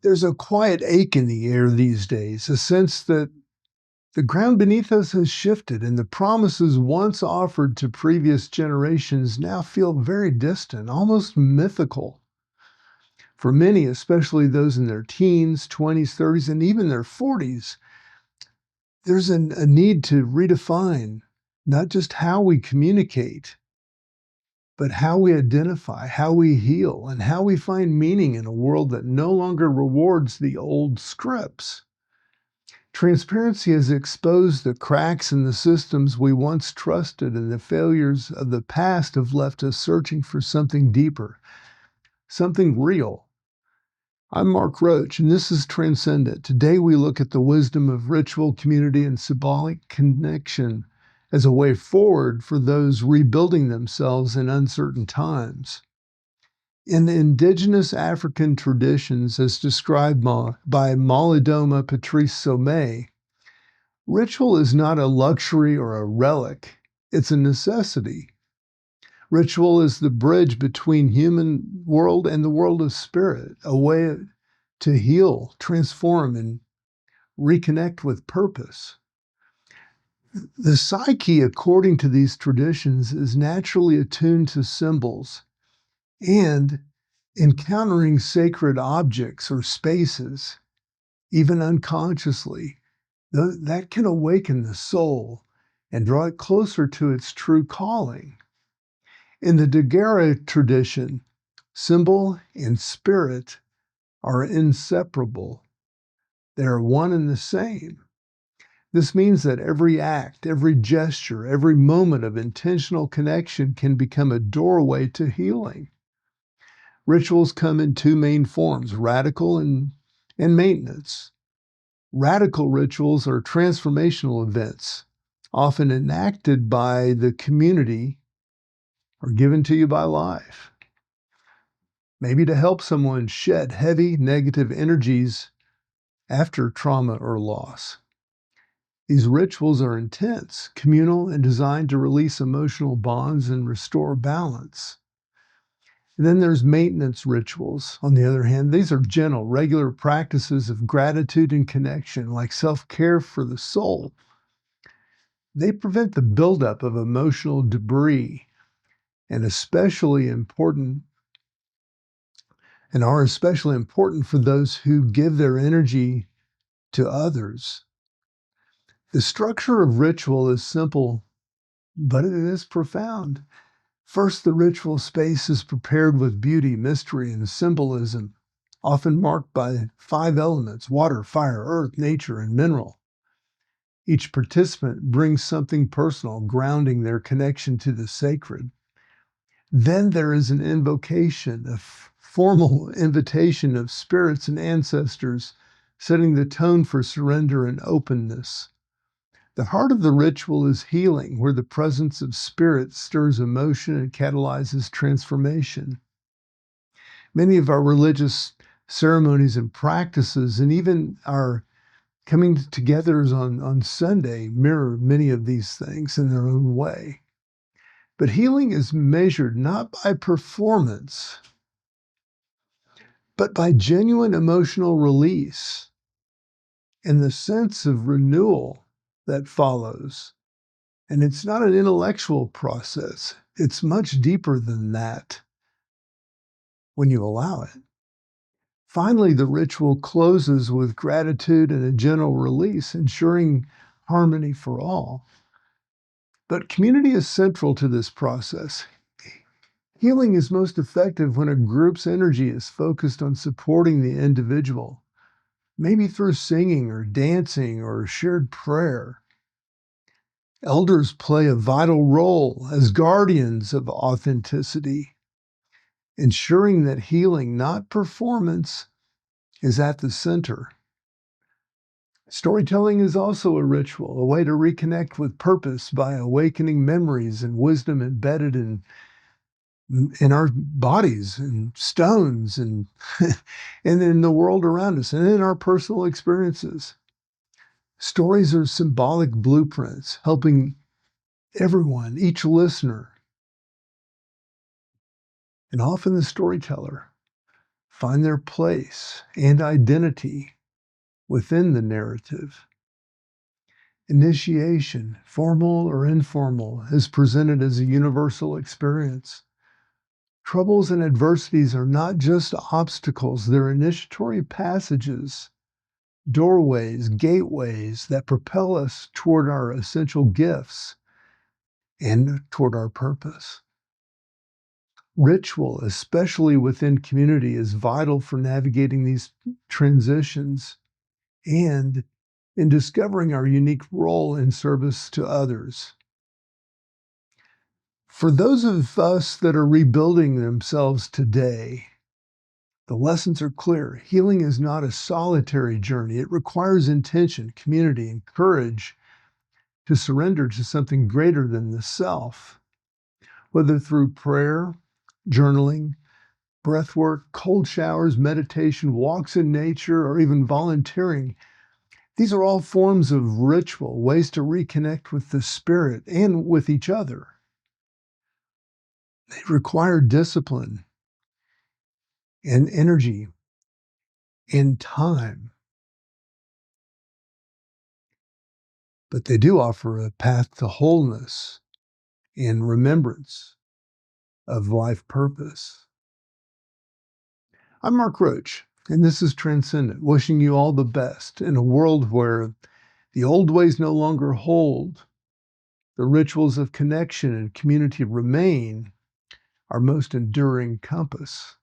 There's a quiet ache in the air these days, a sense that the ground beneath us has shifted and the promises once offered to previous generations now feel very distant, almost mythical. For many, especially those in their teens, 20s, 30s, and even their 40s, there's a need to redefine not just how we communicate, but how we identify, how we heal, and how we find meaning in a world that no longer rewards the old scripts. Transparency has exposed the cracks in the systems we once trusted, and the failures of the past have left us searching for something deeper, something real. I'm Mark Roach, and this is Transcendent. Today we look at the wisdom of ritual, community, and symbolic connection as a way forward for those rebuilding themselves in uncertain times. In indigenous African traditions, as described by Malidoma Patrice Somé, ritual is not a luxury or a relic, it's a necessity. Ritual is the bridge between human world and the world of spirit, a way to heal, transform, and reconnect with purpose. The psyche, according to these traditions, is naturally attuned to symbols, and encountering sacred objects or spaces, even unconsciously, that can awaken the soul and draw it closer to its true calling. In the Daguerre tradition, symbol and spirit are inseparable. They are one and the same. This means that every act, every gesture, every moment of intentional connection can become a doorway to healing. Rituals come in two main forms, radical and maintenance. Radical rituals are transformational events, often enacted by the community or given to you by life. Maybe to help someone shed heavy negative energies after trauma or loss. These rituals are intense, communal, and designed to release emotional bonds and restore balance. And then there's maintenance rituals. On the other hand, these are gentle, regular practices of gratitude and connection, like self-care for the soul. They prevent the buildup of emotional debris and are especially important for those who give their energy to others. The structure of ritual is simple, but it is profound. First, the ritual space is prepared with beauty, mystery, and symbolism, often marked by 5 elements: water, fire, earth, nature, and mineral. Each participant brings something personal, grounding their connection to the sacred. Then there is an invocation, a formal invitation of spirits and ancestors, setting the tone for surrender and openness. The heart of the ritual is healing, where the presence of spirit stirs emotion and catalyzes transformation. Many of our religious ceremonies and practices, and even our coming together on Sunday, mirror many of these things in their own way. But healing is measured not by performance, but by genuine emotional release and the sense of renewal that follows. And it's not an intellectual process. It's much deeper than that when you allow it. Finally, the ritual closes with gratitude and a gentle release, ensuring harmony for all. But community is central to this process. Healing is most effective when a group's energy is focused on supporting the individual, maybe through singing or dancing or shared prayer. Elders play a vital role as guardians of authenticity, ensuring that healing, not performance, is at the center. Storytelling is also a ritual, a way to reconnect with purpose by awakening memories and wisdom embedded in our bodies and stones and, and in the world around us and in our personal experiences. Stories are symbolic blueprints, helping everyone, each listener, and often the storyteller, find their place and identity within the narrative. Initiation, formal or informal, is presented as a universal experience. Troubles and adversities are not just obstacles, they're initiatory passages, doorways, gateways that propel us toward our essential gifts and toward our purpose. Ritual, especially within community, is vital for navigating these transitions and in discovering our unique role in service to others. For those of us that are rebuilding themselves today, the lessons are clear. Healing is not a solitary journey. It requires intention, community, and courage to surrender to something greater than the self. Whether through prayer, journaling, breath work, cold showers, meditation, walks in nature, or even volunteering, these are all forms of ritual, ways to reconnect with the spirit and with each other. They require discipline and energy and time, but they do offer a path to wholeness and remembrance of life purpose. I'm Mark Roach, and this is Transcendent, wishing you all the best in a world where the old ways no longer hold. The rituals of connection and community remain our most enduring compass.